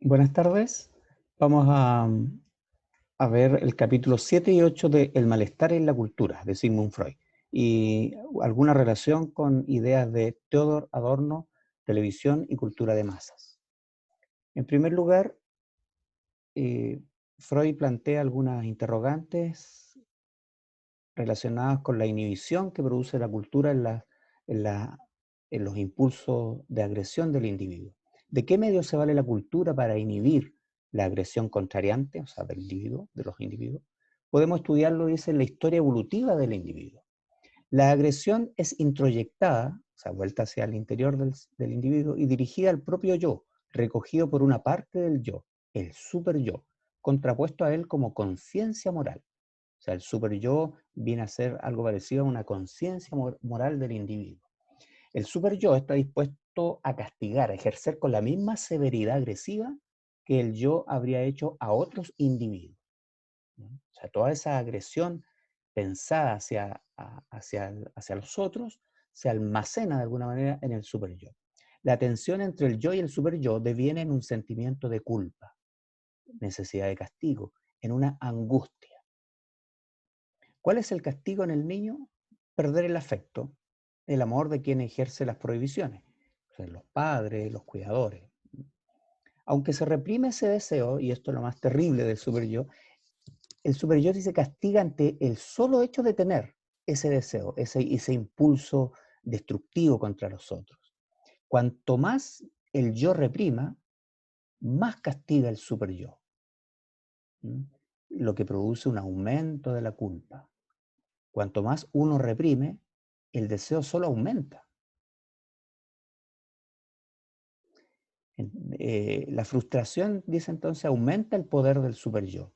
Buenas tardes. Vamos a ver el capítulo 7 y 8 de El malestar en la cultura, de Sigmund Freud, y alguna relación con ideas de Theodor Adorno, televisión y cultura de masas. En primer lugar, eh, Freud plantea algunas interrogantes relacionadas con la inhibición que produce la cultura en la- en los impulsos de agresión del individuo. ¿De qué medio se vale la cultura para inhibir la agresión contrariante, o sea, del individuo, de los individuos? Podemos estudiarlo, dice, en la historia evolutiva del individuo. La agresión es introyectada, o sea, vuelta hacia el interior del individuo y dirigida al propio yo, recogido por una parte del yo, el super yo, contrapuesto a él como conciencia moral. O sea, el super yo viene a ser algo parecido a una conciencia moral del individuo. El super yo está dispuesto a castigar, a ejercer con la misma severidad agresiva que el yo habría hecho a otros individuos, ¿no? O sea, toda esa agresión pensada hacia los otros se almacena de alguna manera en el super yo. La tensión entre el yo y el super yo deviene en un sentimiento de culpa, necesidad de castigo, en una angustia. ¿Cuál es el castigo en el niño? Perder el afecto, el amor de quien ejerce las prohibiciones, o sea, los padres, los cuidadores. Aunque se reprime ese deseo, y esto es lo más terrible del superyo, el superyo se castiga ante el solo hecho de tener ese deseo, ese impulso destructivo contra los otros. Cuanto más el yo reprima, más castiga el superyo, lo que produce un aumento de la culpa. Cuanto más uno reprime, el deseo solo aumenta. La frustración, dice entonces, aumenta el poder del superyo.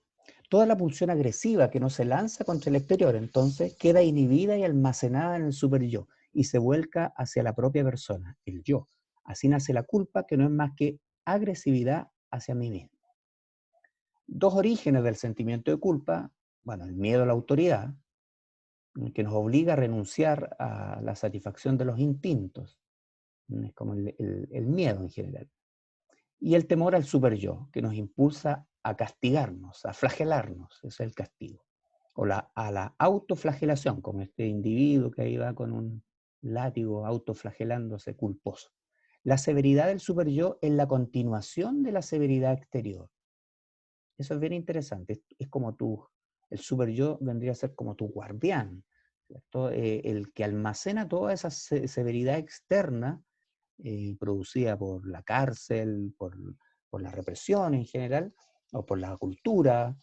Toda la pulsión agresiva que no se lanza contra el exterior, entonces, queda inhibida y almacenada en el superyo y se vuelca hacia la propia persona, el yo. Así nace la culpa, que no es más que agresividad hacia mí mismo. Dos orígenes del sentimiento de culpa: bueno, el miedo a la autoridad, que nos obliga a renunciar a la satisfacción de los instintos, es como el miedo en general. Y el temor al superyo, que nos impulsa a castigarnos, a flagelarnos, ese es el castigo. O a la autoflagelación, como este individuo que ahí va con un látigo autoflagelándose culposo. La severidad del superyo es la continuación de la severidad exterior. Eso es bien interesante. Es como el superyo vendría a ser como tu guardián, ¿cierto? El que almacena toda esa severidad externa producida por la cárcel, por la represión en general, o por la cultura,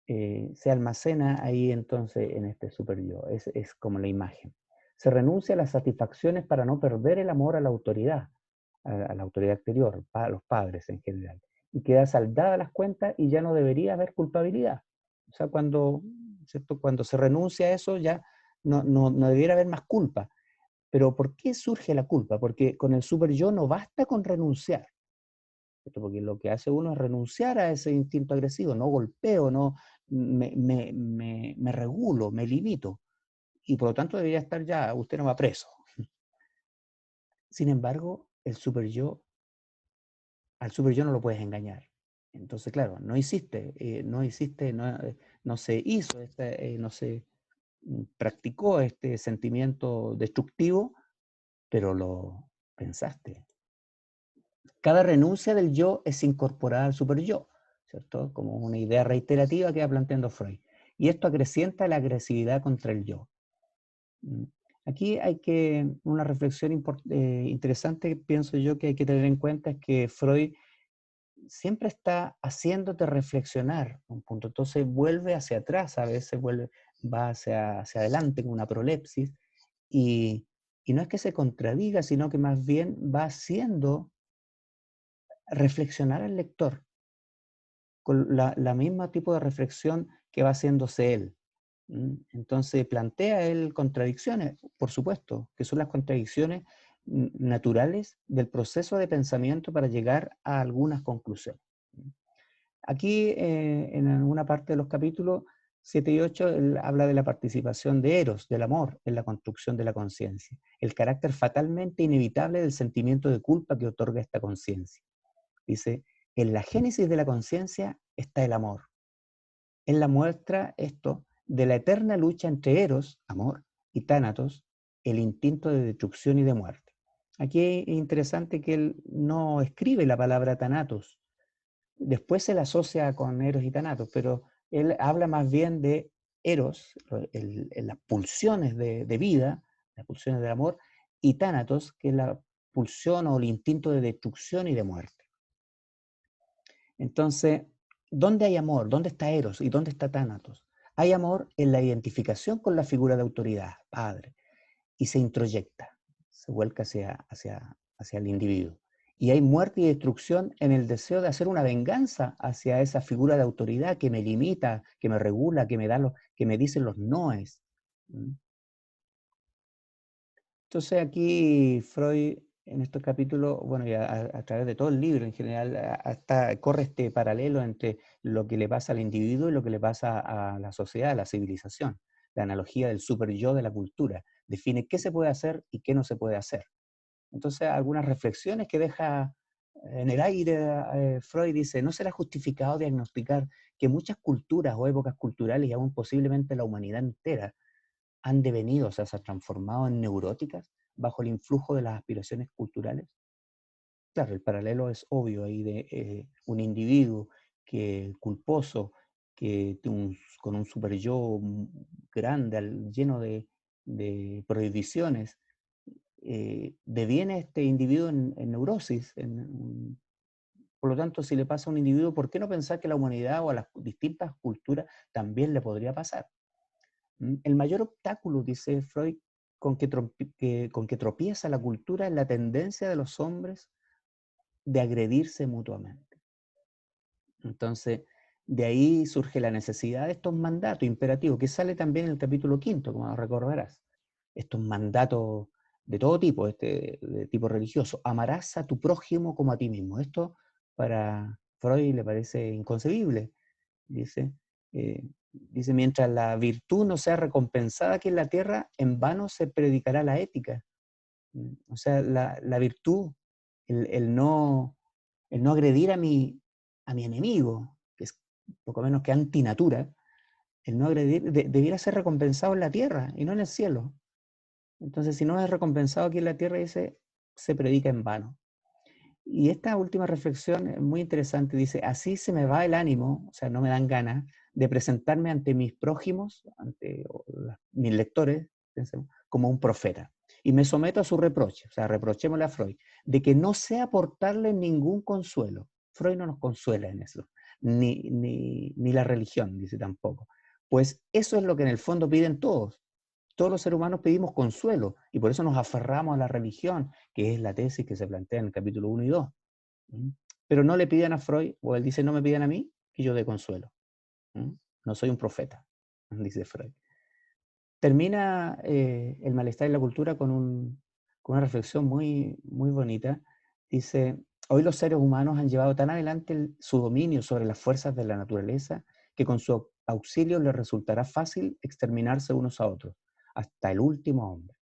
se almacena ahí entonces en este superyo. Es como la imagen. Se renuncia a las satisfacciones para no perder el amor a la autoridad, a la autoridad exterior, a los padres en general. Y queda saldada las cuentas y ya no debería haber culpabilidad. O sea, ¿cierto? Cuando se renuncia a eso ya no debiera haber más culpa. Pero ¿por qué surge la culpa? Porque con el super yo no basta con renunciar, ¿cierto? Porque lo que hace uno es renunciar a ese instinto agresivo, no golpeo, no me regulo, me limito, y por lo tanto debería estar ya, usted no va preso. Sin embargo, al super yo no lo puedes engañar. Entonces, claro, no se hizo, no se practicó este sentimiento destructivo, pero lo pensaste. Cada renuncia del yo es incorporada al superyo, ¿cierto? Como una idea reiterativa que va planteando Freud. Y esto acrecienta la agresividad contra el yo. Mm. Aquí una reflexión interesante, pienso yo, que hay que tener en cuenta, es que Freud siempre está haciéndote reflexionar un punto. Entonces vuelve hacia atrás, a veces va hacia adelante con una prolepsis, y, y no es que se contradiga, sino que más bien va haciendo reflexionar al lector con la misma tipo de reflexión que va haciéndose él. Entonces plantea él contradicciones, por supuesto, que son las contradicciones naturales del proceso de pensamiento para llegar a algunas conclusiones. Aquí, en alguna parte de los capítulos 7 y 8, él habla de la participación de Eros, del amor, en la construcción de la conciencia, el carácter fatalmente inevitable del sentimiento de culpa que otorga esta conciencia. Dice, en la génesis de la conciencia está el amor. Él la muestra esto de la eterna lucha entre Eros, amor, y Tánatos, el instinto de destrucción y de muerte. Aquí es interesante que él no escribe la palabra Thanatos. Después se la asocia con Eros y Thanatos, pero él habla más bien de Eros, las pulsiones de vida, las pulsiones del amor, y Thanatos, que es la pulsión o el instinto de destrucción y de muerte. Entonces, ¿dónde hay amor? ¿Dónde está Eros? ¿Y dónde está Thanatos? Hay amor en la identificación con la figura de autoridad, padre, y se introyecta, se vuelca hacia el individuo. Y hay muerte y destrucción en el deseo de hacer una venganza hacia esa figura de autoridad que me limita, que me regula, que me dicen los noes. Entonces aquí Freud, en estos capítulos, bueno, y a través de todo el libro en general, corre este paralelo entre lo que le pasa al individuo y lo que le pasa a la sociedad, a la civilización. La analogía del super yo de la cultura define qué se puede hacer y qué no se puede hacer. Entonces, algunas reflexiones que deja en el aire Freud dice, ¿no será justificado diagnosticar que muchas culturas o épocas culturales y aún posiblemente la humanidad entera han devenido, o sea, se han transformado en neuróticas bajo el influjo de las aspiraciones culturales? Claro, el paralelo es obvio ahí de un individuo que culposo, con un super yo grande, lleno de prohibiciones, deviene este individuo en neurosis. Por lo tanto, si le pasa a un individuo, ¿por qué no pensar que a la humanidad o a las distintas culturas también le podría pasar? El mayor obstáculo, dice Freud, con que tropieza la cultura es la tendencia de los hombres de agredirse mutuamente. Entonces, de ahí surge la necesidad de estos mandatos imperativos, que sale también en el capítulo 5, como recordarás. Estos mandatos de todo tipo, de tipo religioso. Amarás a tu prójimo como a ti mismo. Esto para Freud le parece inconcebible. Dice, mientras la virtud no sea recompensada aquí en la tierra, en vano se predicará la ética. O sea, la virtud, el no agredir a mi enemigo, que es poco menos que antinatura, el no agredir, debiera ser recompensado en la tierra y no en el cielo. Entonces, si no es recompensado aquí en la tierra, se predica en vano. Y esta última reflexión es muy interesante. Dice, así se me va el ánimo, o sea, no me dan ganas de presentarme ante mis prójimos, ante mis lectores, como un profeta. Y me someto a su reproche, o sea, reprochémosle a Freud, de que no sé aportarle ningún consuelo. Freud no nos consuela en eso, ni la religión, dice tampoco. Pues eso es lo que en el fondo piden todos. Todos los seres humanos pedimos consuelo y por eso nos aferramos a la religión, que es la tesis que se plantea en el capítulo 1 y 2. Pero no le piden a Freud, o él dice, no me pidan a mí, que yo dé consuelo. No soy un profeta, dice Freud. Termina El malestar y la cultura con una reflexión muy, muy bonita. Dice, hoy los seres humanos han llevado tan adelante su dominio sobre las fuerzas de la naturaleza que con su auxilio les resultará fácil exterminarse unos a otros, hasta el último hombre.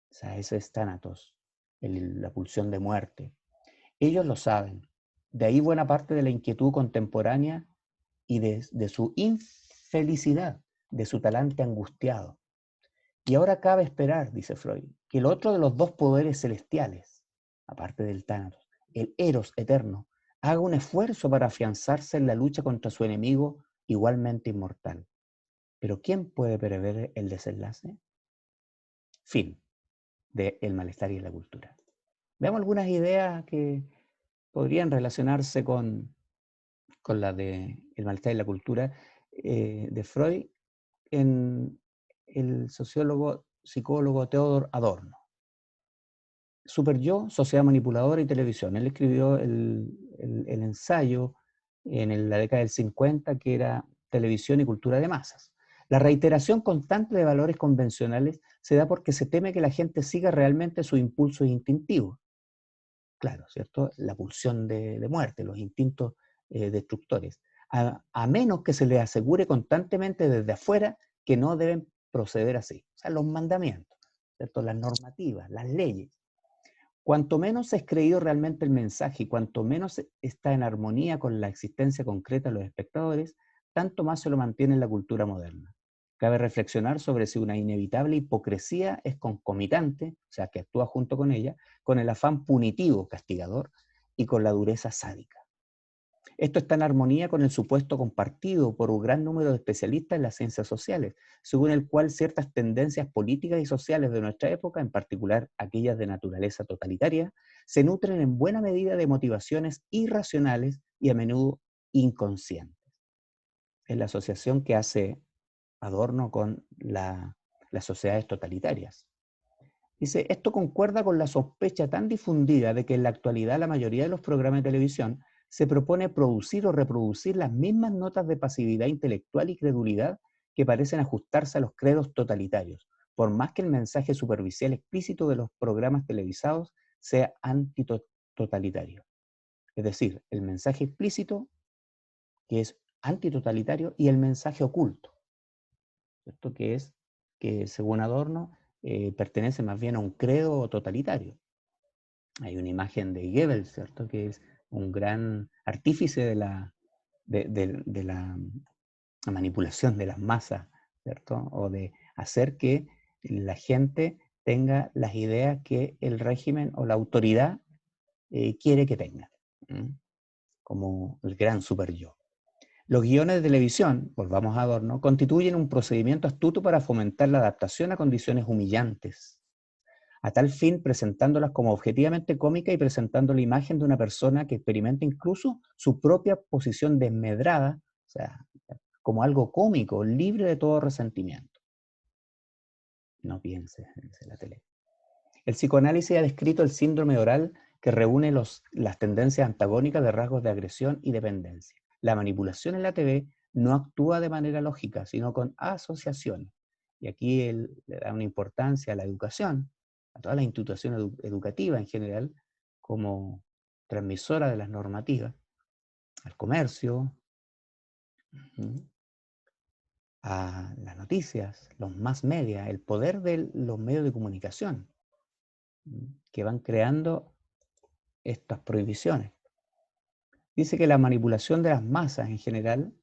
O sea, ese es Thanatos, la pulsión de muerte. Ellos lo saben. De ahí buena parte de la inquietud contemporánea y de su infelicidad, de su talante angustiado. Y ahora cabe esperar, dice Freud, que el otro de los dos poderes celestiales, aparte del Tánatos, el Eros eterno, haga un esfuerzo para afianzarse en la lucha contra su enemigo igualmente inmortal. Pero ¿quién puede prever el desenlace? Fin de El malestar y la cultura. Veamos algunas ideas que podrían relacionarse con la de El malestar y la cultura de Freud en el sociólogo, psicólogo Theodor Adorno. Superyo, sociedad manipuladora y televisión. Él escribió el ensayo en la década del 50 que era Televisión y cultura de masas. La reiteración constante de valores convencionales se da porque se teme que la gente siga realmente sus impulsos instintivos. Claro, ¿cierto? La pulsión de muerte, los instintos destructores. A menos que se les asegure constantemente desde afuera que no deben proceder así. O sea, los mandamientos, ¿cierto? Las normativas, las leyes. Cuanto menos es creído realmente el mensaje y cuanto menos está en armonía con la existencia concreta de los espectadores, tanto más se lo mantiene en la cultura moderna. Cabe reflexionar sobre si una inevitable hipocresía es concomitante, o sea, que actúa junto con ella, con el afán punitivo, castigador, y con la dureza sádica. Esto está en armonía con el supuesto compartido por un gran número de especialistas en las ciencias sociales, según el cual ciertas tendencias políticas y sociales de nuestra época, en particular aquellas de naturaleza totalitaria, se nutren en buena medida de motivaciones irracionales y a menudo inconscientes. Es la asociación que hace Adorno con las sociedades totalitarias. Dice, esto concuerda con la sospecha tan difundida de que en la actualidad la mayoría de los programas de televisión se propone producir o reproducir las mismas notas de pasividad intelectual y credulidad que parecen ajustarse a los credos totalitarios, por más que el mensaje superficial explícito de los programas televisados sea antitotalitario. Es decir, el mensaje explícito, que es antitotalitario, y el mensaje oculto, ¿cierto? Que es que, según Adorno, pertenece más bien a un credo totalitario. Hay una imagen de Goebbels, ¿cierto? Que es un gran artífice de la manipulación de las masas, ¿cierto? O de hacer que la gente tenga las ideas que el régimen o la autoridad quiere que tenga, como el gran super yo. Los guiones de televisión, volvamos a Adorno, constituyen un procedimiento astuto para fomentar la adaptación a condiciones humillantes, a tal fin presentándolas como objetivamente cómicas y presentando la imagen de una persona que experimenta incluso su propia posición desmedrada, o sea, como algo cómico, libre de todo resentimiento. No pienses, dice la tele. El psicoanálisis ha descrito el síndrome oral que reúne las tendencias antagónicas de rasgos de agresión y dependencia. La manipulación en la TV no actúa de manera lógica, sino con asociaciones. Y aquí él le da una importancia a la educación, a toda la institución educativa en general, como transmisora de las normativas, al comercio, a las noticias, los más media, el poder de los medios de comunicación, que van creando estas prohibiciones. Dice que la manipulación de las masas en general,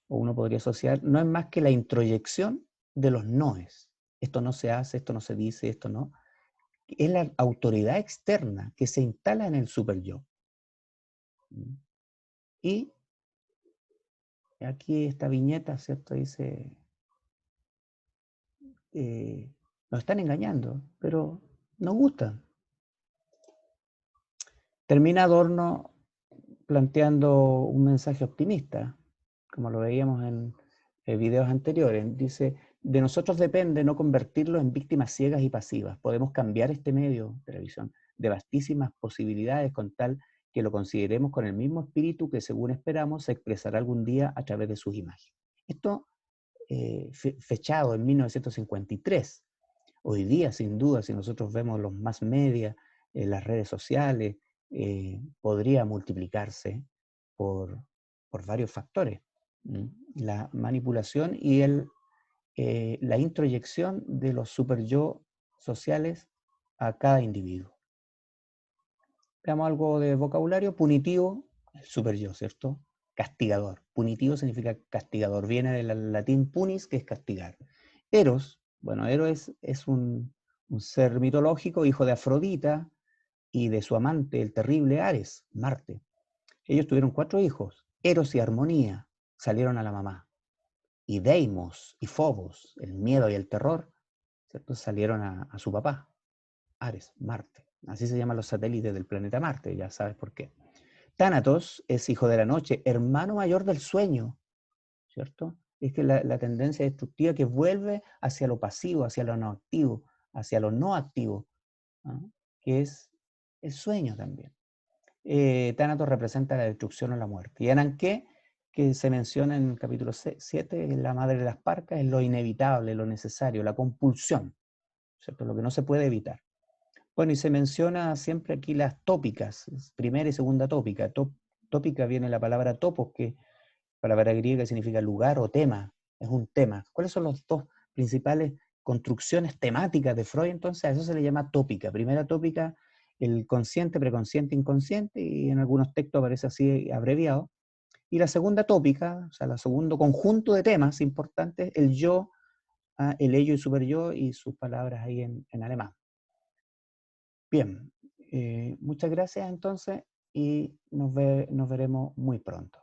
o uno podría asociar, no es más que la introyección de los noes. Esto no se hace, esto no se dice, esto no. Es la autoridad externa que se instala en el superyo. Y aquí esta viñeta, ¿cierto? Dice, nos están engañando, pero nos gustan. Termina Adorno planteando un mensaje optimista, como lo veíamos en videos anteriores. Dice, de nosotros depende no convertirlos en víctimas ciegas y pasivas. Podemos cambiar este medio, televisión, de vastísimas posibilidades con tal que lo consideremos con el mismo espíritu que, según esperamos, se expresará algún día a través de sus imágenes. Esto fechado en 1953. Hoy día, sin duda, si nosotros vemos los más media, las redes sociales, podría multiplicarse por varios factores. La manipulación y la introyección de los superyo sociales a cada individuo. Veamos algo de vocabulario. Punitivo, el superyo, ¿cierto? Castigador. Punitivo significa castigador. Viene del latín punis, que es castigar. Eros, bueno, Eros es un ser mitológico, hijo de Afrodita y de su amante, el terrible Ares, Marte. Ellos tuvieron 4 hijos. Eros y Armonía salieron a la mamá. Y Deimos y Phobos, el miedo y el terror, ¿cierto? Salieron a su papá, Ares, Marte. Así se llaman los satélites del planeta Marte, ya sabes por qué. Tánatos es hijo de la noche, hermano mayor del sueño, ¿cierto? Es que la tendencia destructiva que vuelve hacia lo pasivo, hacia lo no activo, hacia lo no activo, ¿no? Que es el sueño también. Tánatos representa la destrucción o la muerte. Y Ananké, que se menciona en el capítulo 7, es la madre de las parcas, es lo inevitable, lo necesario, la compulsión, ¿cierto? Lo que no se puede evitar. Bueno, y se menciona siempre aquí las tópicas, primera y segunda tópica. Tópica viene la palabra topos, que palabra griega significa lugar o tema, es un tema. ¿Cuáles son las 2 principales construcciones temáticas de Freud? Entonces a eso se le llama tópica. Primera tópica el consciente, preconsciente, inconsciente, y en algunos textos aparece así abreviado. Y la segunda tópica, o sea, el segundo conjunto de temas importantes, el yo, el ello y superyo, y sus palabras ahí en alemán. Bien, muchas gracias entonces, y nos veremos muy pronto.